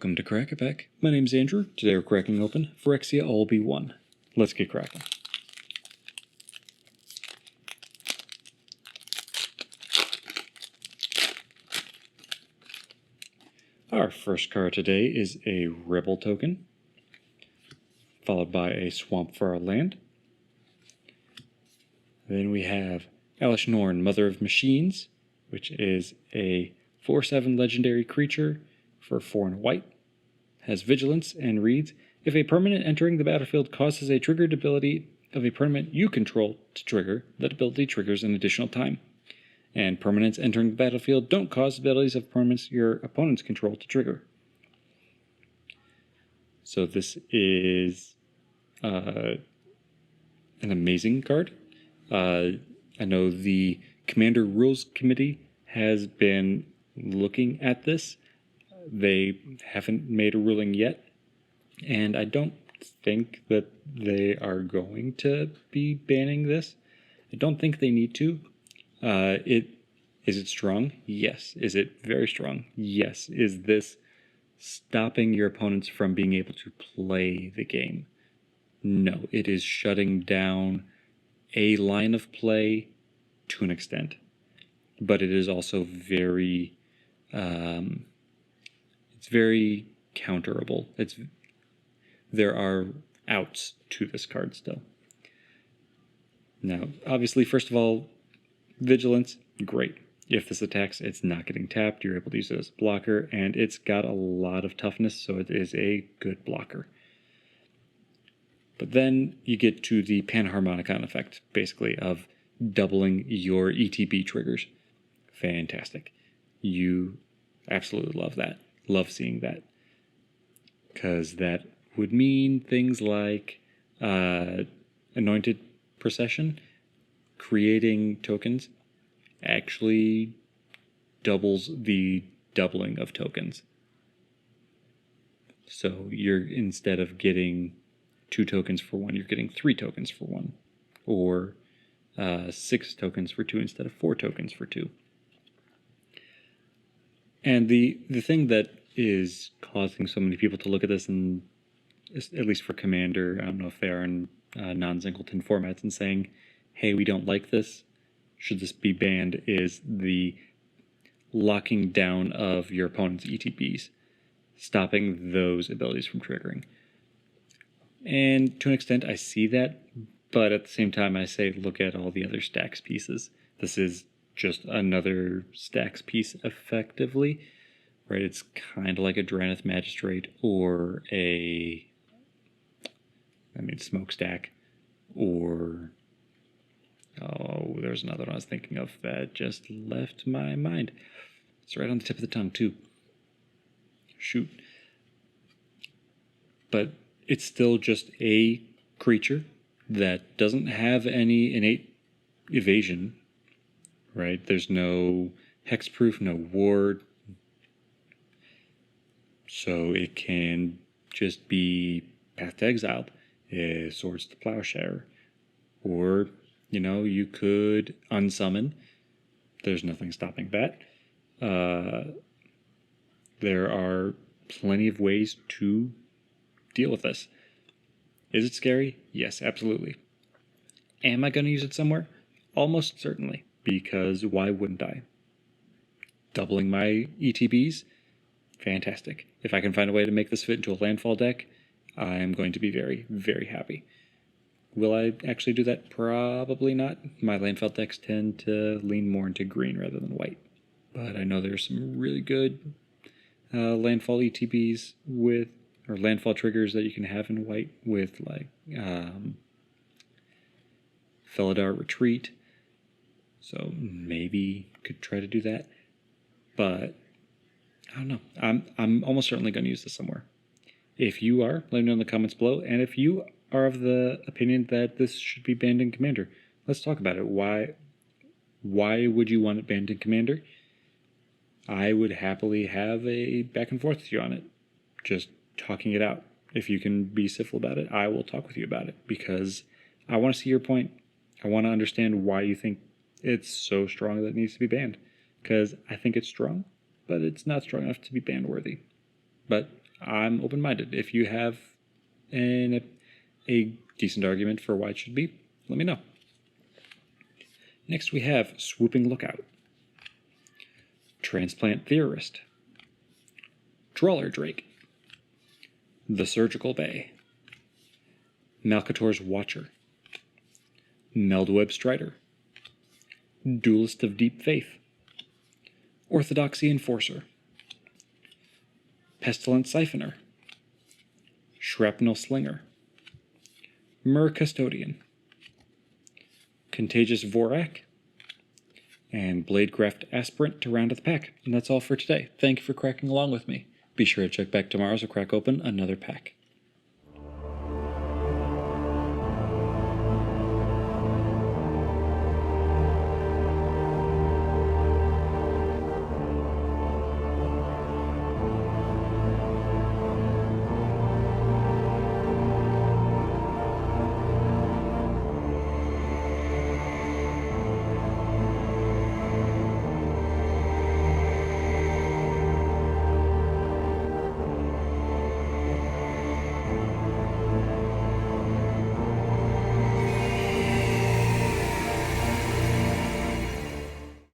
Welcome to Crack-A-Pack. My name's Andrew. Today we're cracking open Phyrexia All Be One. Let's get cracking. Our first card today is a Rebel token, followed by a Swamp for our land. Then we have Alish Norn, Mother of Machines, which is a 4/7 legendary creature for 4 and a white. Has vigilance and reads, if a permanent entering the battlefield causes a triggered ability of a permanent you control to trigger, that ability triggers an additional time. And permanents entering the battlefield don't cause abilities of permanents your opponents control to trigger. So this is an amazing card. I know the Commander Rules Committee has been looking at this. They haven't made a ruling yet, and I don't think that they are going to be banning this. I don't think they need to. Is it strong? Yes. Is it very strong? Yes. Is this stopping your opponents from being able to play the game? No. It is shutting down a line of play to an extent, but it is also very it's very counterable. There are outs to this card still. Now, obviously, first of all, vigilance, great. If this attacks, it's not getting tapped. You're able to use it as a blocker, and it's got a lot of toughness, so it is a good blocker. But then you get to the Panharmonicon effect, basically, of doubling your ETB triggers. Fantastic. You absolutely love that. Love seeing that. Because that would mean things like Anointed Procession, creating tokens, actually doubles the doubling of tokens. So you're, instead of getting 2 tokens for 1, you're getting 3 tokens for 1. Or 6 tokens for 2 instead of 4 tokens for 2. And the thing that is causing so many people to look at this, and at least for Commander, I don't know if they are in non-singleton formats, and saying, hey, we don't like this, should this be banned, is the locking down of your opponent's ETBs, stopping those abilities from triggering. And to an extent, I see that, but at the same time, I say look at all the other stacks pieces. This is just another stacks piece effectively, right? It's kind of like a Drannith Magistrate or Smokestack, or there's another one I was thinking of that just left my mind. It's right on the tip of the tongue too. Shoot. But it's still just a creature that doesn't have any innate evasion, right? There's no hexproof, no ward. So it can just be Path to Exiled, Swords to Plowshare. Or, you could unsummon. There's nothing stopping that. There are plenty of ways to deal with this. Is it scary? Yes, absolutely. Am I going to use it somewhere? Almost certainly. Because why wouldn't I? Doubling my ETBs? Fantastic. If I can find a way to make this fit into a landfall deck, I am going to be very, very happy. Will I actually do that? Probably not. My landfall decks tend to lean more into green rather than white. But I know there's some really good landfall ETBs or landfall triggers that you can have in white with, like, Felidar Retreat. So maybe could try to do that. But I don't know. I'm almost certainly going to use this somewhere. If you are, let me know in the comments below. And if you are of the opinion that this should be banned in Commander, let's talk about it. Why would you want it banned in Commander? I would happily have a back and forth with you on it. Just talking it out. If you can be civil about it, I will talk with you about it. Because I want to see your point. I want to understand why you think it's so strong that it needs to be banned. Because I think it's strong, but it's not strong enough to be ban worthy. But I'm open-minded. If you have a decent argument for why it should be, let me know. Next we have Swooping Lookout, Transplant Theorist, Trawler Drake, The Surgical Bay, Malcator's Watcher, Meldweb Strider, Duelist of Deep Faith, Orthodoxy Enforcer, Pestilent Siphoner, Shrapnel Slinger, Myrrh Custodian, Contagious Vorak, and Bladegraft Aspirant to round out the pack. And that's all for today. Thank you for cracking along with me. Be sure to check back tomorrow to crack open another pack.